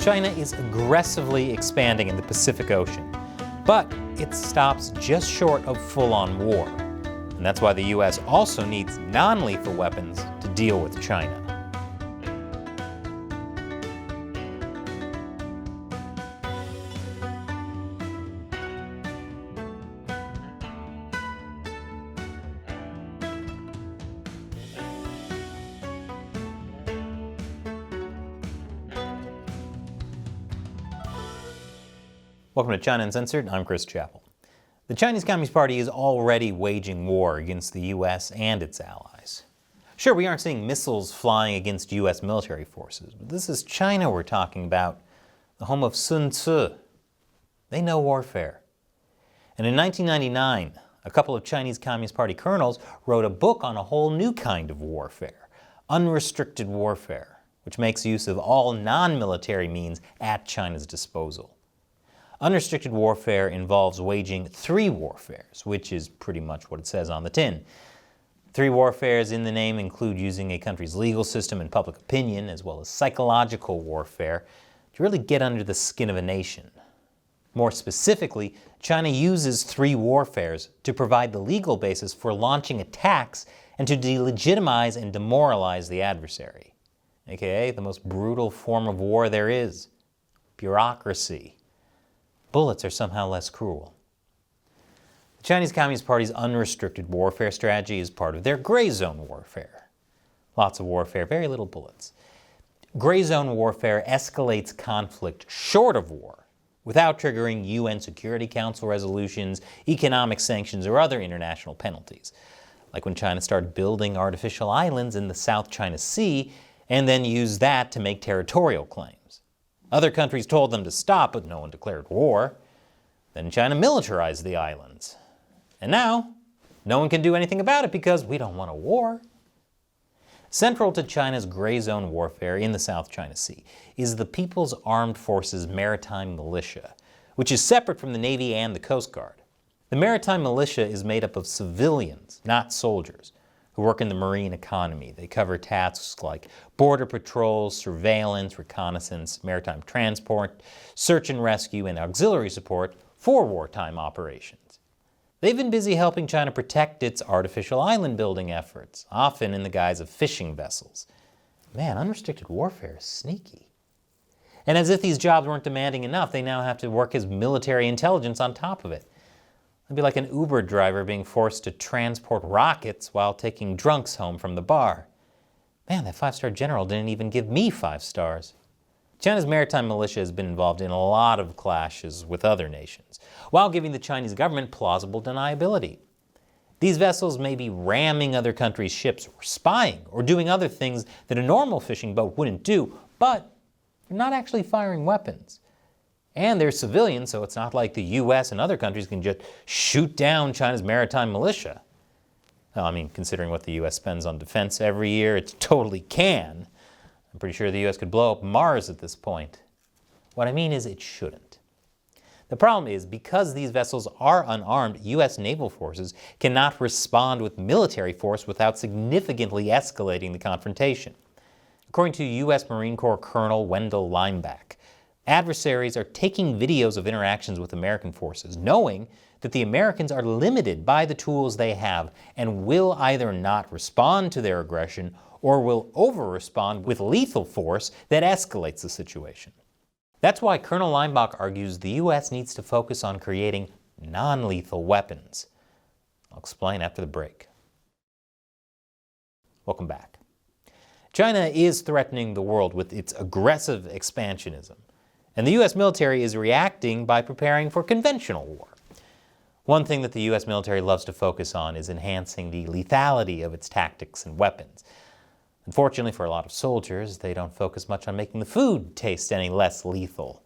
China is aggressively expanding in the Pacific Ocean, but it stops just short of full-on war. And that's why the U.S. also needs non-lethal weapons to deal with China. Welcome to China Uncensored. I'm Chris Chappell. The Chinese Communist Party is already waging war against the U.S. and its allies. Sure, we aren't seeing missiles flying against U.S. military forces, but this is China we're talking about, the home of Sun Tzu. They know warfare. And in 1999, a couple of Chinese Communist Party colonels wrote a book on a whole new kind of warfare, unrestricted warfare, which makes use of all non-military means at China's disposal. Unrestricted warfare involves waging three warfares, which is pretty much what it says on the tin. Three warfares in the name include using a country's legal system and public opinion, as well as psychological warfare, to really get under the skin of a nation. More specifically, China uses three warfares to provide the legal basis for launching attacks and to delegitimize and demoralize the adversary, aka the most brutal form of war there is, bureaucracy. Bullets are somehow less cruel. The Chinese Communist Party's unrestricted warfare strategy is part of their gray zone warfare. Lots of warfare, very little bullets. Gray zone warfare escalates conflict short of war, without triggering UN Security Council resolutions, economic sanctions, or other international penalties. Like when China started building artificial islands in the South China Sea, and then used that to make territorial claims. Other countries told them to stop, but no one declared war. Then China militarized the islands. And now, no one can do anything about it because we don't want a war. Central to China's gray zone warfare in the South China Sea is the People's Armed Forces Maritime Militia, which is separate from the Navy and the Coast Guard. The Maritime Militia is made up of civilians, not soldiers, who work in the marine economy. They cover tasks like border patrol, surveillance, reconnaissance, maritime transport, search and rescue, and auxiliary support for wartime operations. They've been busy helping China protect its artificial island building efforts, often in the guise of fishing vessels. Man, unrestricted warfare is sneaky. And as if these jobs weren't demanding enough, they now have to work as military intelligence on top of it. It'd be like an Uber driver being forced to transport rockets while taking drunks home from the bar. Man, that 5-star general didn't even give me 5 stars. China's maritime militia has been involved in a lot of clashes with other nations, while giving the Chinese government plausible deniability. These vessels may be ramming other countries' ships or spying or doing other things that a normal fishing boat wouldn't do, but they're not actually firing weapons. And they're civilians, so it's not like the U.S. and other countries can just shoot down China's maritime militia. Well, I mean, considering what the U.S. spends on defense every year, it totally can. I'm pretty sure the U.S. could blow up Mars at this point. What I mean is it shouldn't. The problem is, because these vessels are unarmed, U.S. naval forces cannot respond with military force without significantly escalating the confrontation. According to U.S. Marine Corps Colonel Wendell Lineback, adversaries are taking videos of interactions with American forces, knowing that the Americans are limited by the tools they have and will either not respond to their aggression or will over-respond with lethal force that escalates the situation. That's why Colonel Lineback argues the U.S. needs to focus on creating non-lethal weapons. I'll explain after the break. Welcome back. China is threatening the world with its aggressive expansionism. And the U.S. military is reacting by preparing for conventional war. One thing that the U.S. military loves to focus on is enhancing the lethality of its tactics and weapons. Unfortunately for a lot of soldiers, they don't focus much on making the food taste any less lethal.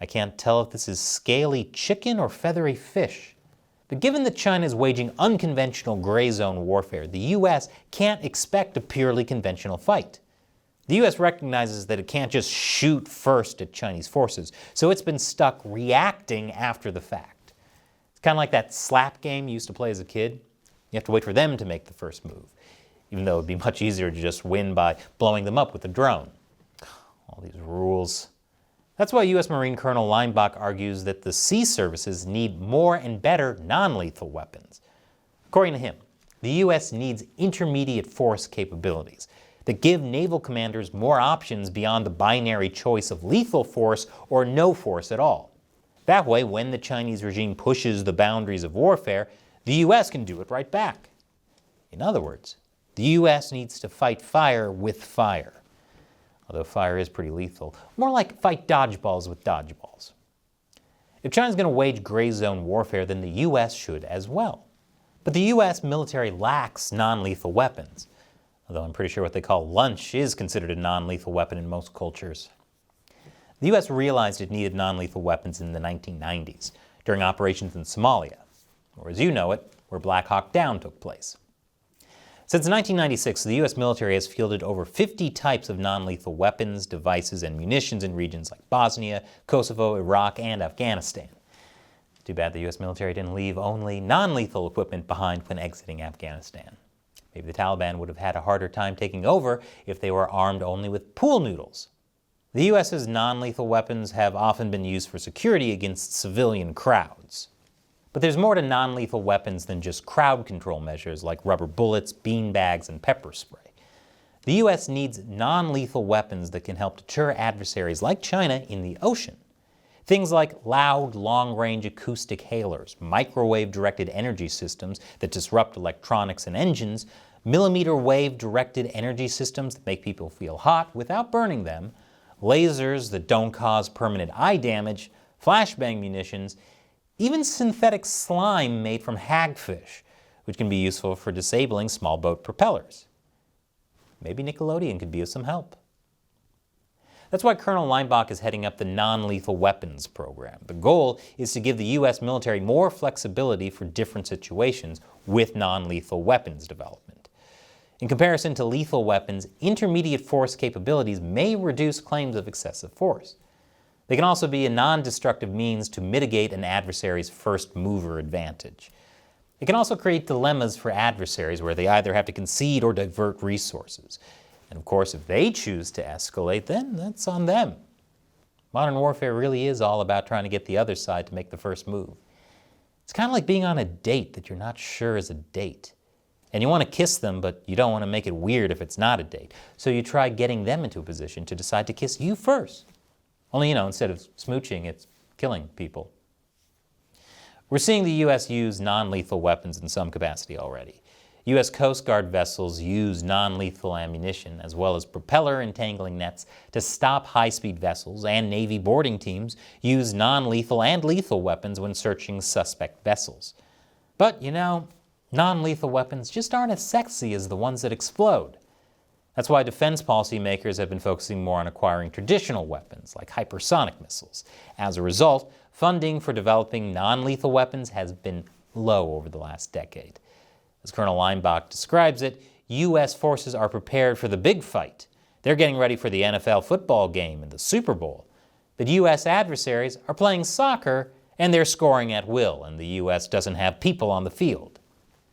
I can't tell if this is scaly chicken or feathery fish. But given that China is waging unconventional gray zone warfare, the U.S. can't expect a purely conventional fight. The U.S. recognizes that it can't just shoot first at Chinese forces, so it's been stuck reacting after the fact. It's kind of like that slap game you used to play as a kid. You have to wait for them to make the first move, even though it would be much easier to just win by blowing them up with a drone. All these rules. That's why U.S. Marine Colonel Leinbach argues that the sea services need more and better non-lethal weapons. According to him, the U.S. needs intermediate force capabilities that give naval commanders more options beyond the binary choice of lethal force or no force at all. That way, when the Chinese regime pushes the boundaries of warfare, the U.S. can do it right back. In other words, the U.S. needs to fight fire with fire. Although fire is pretty lethal. More like fight dodgeballs with dodgeballs. If China's going to wage gray zone warfare, then the U.S. should as well. But the U.S. military lacks non-lethal weapons. Although I'm pretty sure what they call lunch is considered a non-lethal weapon in most cultures. The U.S. realized it needed non-lethal weapons in the 1990s, during operations in Somalia, or as you know it, where Black Hawk Down took place. Since 1996, the U.S. military has fielded over 50 types of non-lethal weapons, devices, and munitions in regions like Bosnia, Kosovo, Iraq, and Afghanistan. Too bad the U.S. military didn't leave only non-lethal equipment behind when exiting Afghanistan. Maybe the Taliban would have had a harder time taking over if they were armed only with pool noodles. The U.S.'s non-lethal weapons have often been used for security against civilian crowds. But there's more to non-lethal weapons than just crowd control measures like rubber bullets, beanbags, and pepper spray. The U.S. needs non-lethal weapons that can help deter adversaries like China in the ocean. Things like loud, long-range acoustic hailers, microwave-directed energy systems that disrupt electronics and engines, millimeter-wave-directed energy systems that make people feel hot without burning them, lasers that don't cause permanent eye damage, flashbang munitions, even synthetic slime made from hagfish, which can be useful for disabling small boat propellers. Maybe Nickelodeon could be of some help. That's why Colonel Leinbach is heading up the non-lethal weapons program. The goal is to give the U.S. military more flexibility for different situations with non-lethal weapons development. In comparison to lethal weapons, intermediate force capabilities may reduce claims of excessive force. They can also be a non-destructive means to mitigate an adversary's first mover advantage. It can also create dilemmas for adversaries where they either have to concede or divert resources. And of course, if they choose to escalate, then that's on them. Modern warfare really is all about trying to get the other side to make the first move. It's kind of like being on a date that you're not sure is a date. And you want to kiss them, but you don't want to make it weird if it's not a date. So you try getting them into a position to decide to kiss you first. Only, instead of smooching, it's killing people. We're seeing the U.S. use non-lethal weapons in some capacity already. U.S. Coast Guard vessels use non-lethal ammunition as well as propeller entangling nets to stop high-speed vessels, and Navy boarding teams use non-lethal and lethal weapons when searching suspect vessels. But, non-lethal weapons just aren't as sexy as the ones that explode. That's why defense policymakers have been focusing more on acquiring traditional weapons, like hypersonic missiles. As a result, funding for developing non-lethal weapons has been low over the last decade. As Colonel Leinbach describes it, U.S. forces are prepared for the big fight. They're getting ready for the NFL football game and the Super Bowl. But U.S. adversaries are playing soccer, and they're scoring at will, and the U.S. doesn't have people on the field.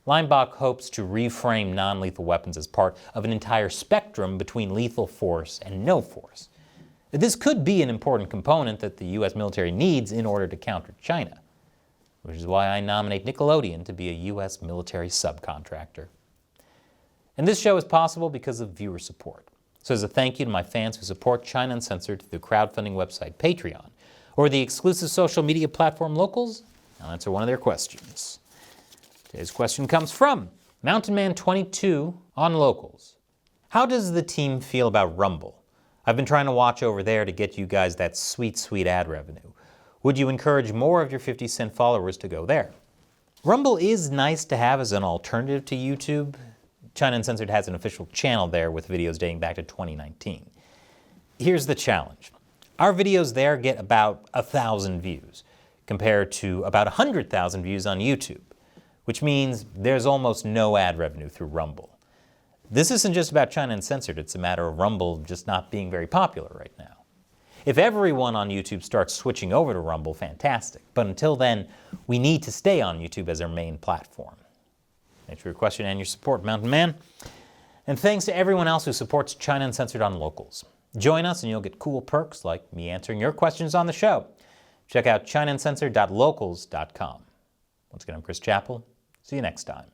Leinbach hopes to reframe non-lethal weapons as part of an entire spectrum between lethal force and no force. This could be an important component that the U.S. military needs in order to counter China, which is why I nominate Nickelodeon to be a U.S. military subcontractor. And this show is possible because of viewer support. So as a thank you to my fans who support China Uncensored through the crowdfunding website Patreon, or the exclusive social media platform Locals, I'll answer one of their questions. Today's question comes from Mountain Man 22 on Locals. How does the team feel about Rumble? I've been trying to watch over there to get you guys that sweet, sweet ad revenue. Would you encourage more of your 50-cent followers to go there? Rumble is nice to have as an alternative to YouTube. China Uncensored has an official channel there with videos dating back to 2019. Here's the challenge. Our videos there get about 1,000 views, compared to about 100,000 views on YouTube, which means there's almost no ad revenue through Rumble. This isn't just about China Uncensored, it's a matter of Rumble just not being very popular right now. If everyone on YouTube starts switching over to Rumble, fantastic. But until then, we need to stay on YouTube as our main platform. Thanks for your question and your support, Mountain Man. And thanks to everyone else who supports China Uncensored on Locals. Join us and you'll get cool perks like me answering your questions on the show. Check out ChinaUncensored.locals.com. Once again, I'm Chris Chappell. See you next time.